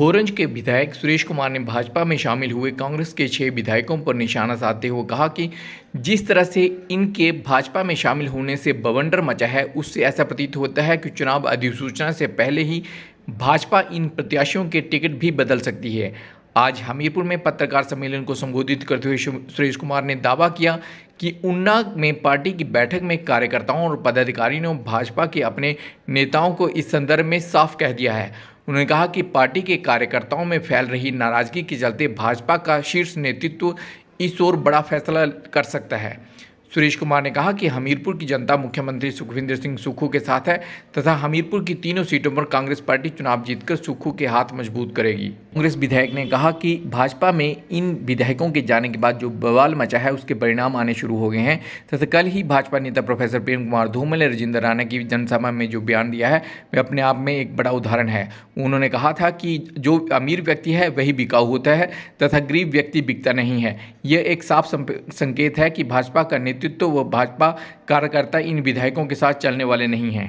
भोरंज के विधायक सुरेश कुमार ने भाजपा में शामिल हुए कांग्रेस के 6 विधायकों पर निशाना साधते हुए कहा कि जिस तरह से इनके भाजपा में शामिल होने से बवंडर मचा है, उससे ऐसा प्रतीत होता है कि चुनाव अधिसूचना से पहले ही भाजपा इन प्रत्याशियों के टिकट भी बदल सकती है। आज हमीरपुर में पत्रकार सम्मेलन को संबोधित करते हुए सुरेश कुमार ने दावा किया कि ऊना में पार्टी की बैठक में कार्यकर्ताओं और पदाधिकारियों ने भाजपा के अपने नेताओं को इस संदर्भ में साफ कह दिया है। उन्होंने कहा कि पार्टी के कार्यकर्ताओं में फैल रही नाराजगी के चलते भाजपा का शीर्ष नेतृत्व इस ओर बड़ा फैसला कर सकता है। सुरेश कुमार ने कहा कि हमीरपुर की जनता मुख्यमंत्री सुखविंदर सिंह सुक्खू के साथ है तथा हमीरपुर की तीनों सीटों पर कांग्रेस पार्टी चुनाव जीतकर सुक्खू के हाथ मजबूत करेगी। कांग्रेस विधायक ने कहा कि भाजपा में इन विधायकों के जाने के बाद जो बवाल मचा है, उसके परिणाम आने शुरू हो गए हैं तथा कल ही भाजपा नेता प्रोफेसर प्रेम कुमार धूमल ने राजेंद्र राणा की जनसभा में जो बयान दिया है, वह अपने आप में एक बड़ा उदाहरण है। उन्होंने कहा था कि जो अमीर व्यक्ति है वही बिकाऊ होता है तथा गरीब व्यक्ति बिकता नहीं है। यह एक साफ संकेत है कि भाजपा का नेतृत्व व भाजपा कार्यकर्ता इन विधायकों के साथ चलने वाले नहीं हैं।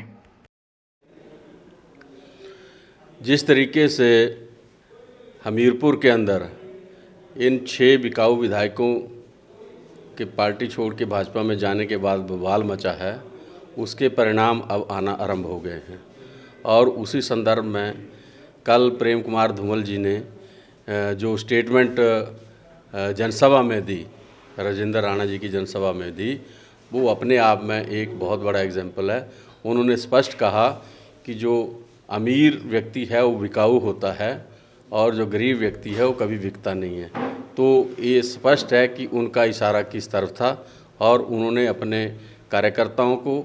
जिस तरीके से हमीरपुर के अंदर इन 6 बिकाऊ विधायकों के पार्टी छोड़ के भाजपा में जाने के बाद बवाल मचा है, उसके परिणाम अब आना आरंभ हो गए हैं। और उसी संदर्भ में कल प्रेम कुमार धूमल जी ने जो स्टेटमेंट जनसभा में दी, राजेंद्र राणा जी की जनसभा में दी, वो अपने आप में एक बहुत बड़ा एग्जाम्पल है। उन्होंने स्पष्ट कहा कि जो अमीर व्यक्ति है वो बिकाऊ होता है और जो गरीब व्यक्ति है वो कभी बिकता नहीं है। तो ये स्पष्ट है कि उनका इशारा किस तरफ था और उन्होंने अपने कार्यकर्ताओं को,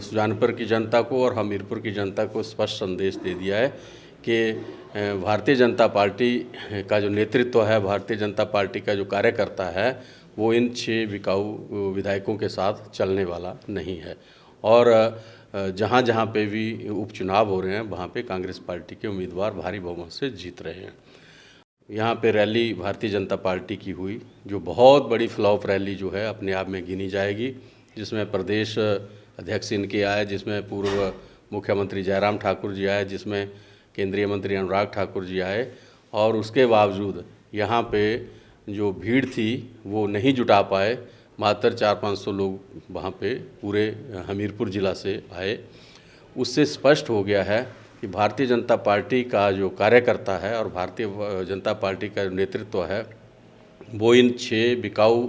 सुजानपुर की जनता को और हमीरपुर की जनता को स्पष्ट संदेश दे दिया है कि भारतीय जनता पार्टी का जो नेतृत्व है, भारतीय जनता पार्टी का जो कार्यकर्ता है, वो इन 6 बिकाऊ विधायकों के साथ चलने वाला नहीं है। और जहाँ जहाँ पे भी उपचुनाव हो रहे हैं, वहाँ पे कांग्रेस पार्टी के उम्मीदवार भारी बहुमत से जीत रहे हैं। यहाँ पे रैली भारतीय जनता पार्टी की हुई, जो बहुत बड़ी फ्लॉप रैली जो है अपने आप में गिनी जाएगी, जिसमें प्रदेश अध्यक्ष इनके आए, जिसमें पूर्व मुख्यमंत्री जयराम ठाकुर जी आए, जिसमें केंद्रीय मंत्री अनुराग ठाकुर जी आए। और उसके बावजूद यहाँ पे जो भीड़ थी वो नहीं जुटा पाए। मात्र 400-500 लोग वहाँ पे पूरे हमीरपुर ज़िला से आए। उससे स्पष्ट हो गया है कि भारतीय जनता पार्टी का जो कार्यकर्ता है और भारतीय जनता पार्टी का जो नेतृत्व है, वो इन 6 बिकाऊ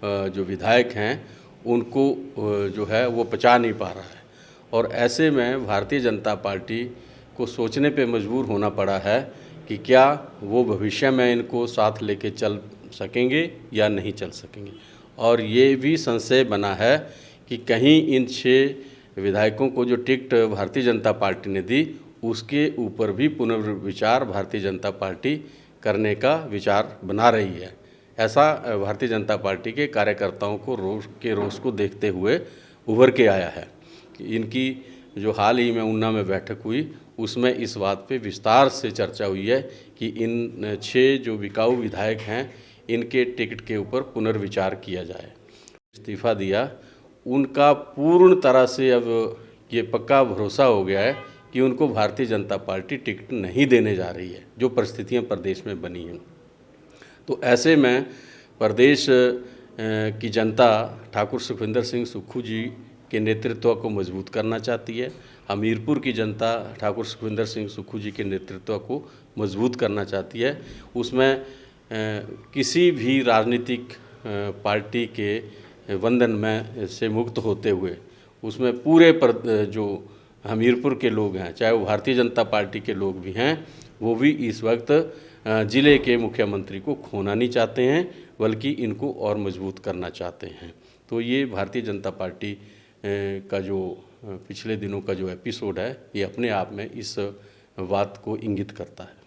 जो विधायक हैं उनको जो है वो पचा नहीं पा रहा है। और ऐसे में भारतीय जनता पार्टी को सोचने पे मजबूर होना पड़ा है कि क्या वो भविष्य में इनको साथ लेके चल सकेंगे या नहीं चल सकेंगे। और ये भी संशय बना है कि कहीं इन 6 विधायकों को जो टिकट भारतीय जनता पार्टी ने दी, उसके ऊपर भी पुनर्विचार भारतीय जनता पार्टी करने का विचार बना रही है। ऐसा भारतीय जनता पार्टी के कार्यकर्ताओं को रोष को देखते हुए उभर के आया है। इनकी जो हाल ही में ऊना में बैठक हुई, उसमें इस बात पे विस्तार से चर्चा हुई है कि इन 6 जो बिकाऊ विधायक हैं, इनके टिकट के ऊपर पुनर्विचार किया जाए। इस्तीफ़ा दिया, उनका पूर्ण तरह से अब ये पक्का भरोसा हो गया है कि उनको भारतीय जनता पार्टी टिकट नहीं देने जा रही है, जो परिस्थितियां प्रदेश में बनी हैं। तो ऐसे में प्रदेश की जनता ठाकुर सुखविंदर सिंह सुक्खू जी के नेतृत्व को मजबूत करना चाहती है। हमीरपुर की जनता ठाकुर सुखविंदर सिंह सुक्खू जी के नेतृत्व को मजबूत करना चाहती है। उसमें किसी भी राजनीतिक पार्टी के बंधन में से मुक्त होते हुए उसमें पूरे जो हमीरपुर के लोग हैं, चाहे वो भारतीय जनता पार्टी के लोग भी हैं, वो भी इस वक्त ज़िले के मुख्यमंत्री को खोना नहीं चाहते हैं, बल्कि इनको और मजबूत करना चाहते हैं। तो ये भारतीय जनता पार्टी का जो पिछले दिनों का जो एपिसोड है, ये अपने आप में इस बात को इंगित करता है।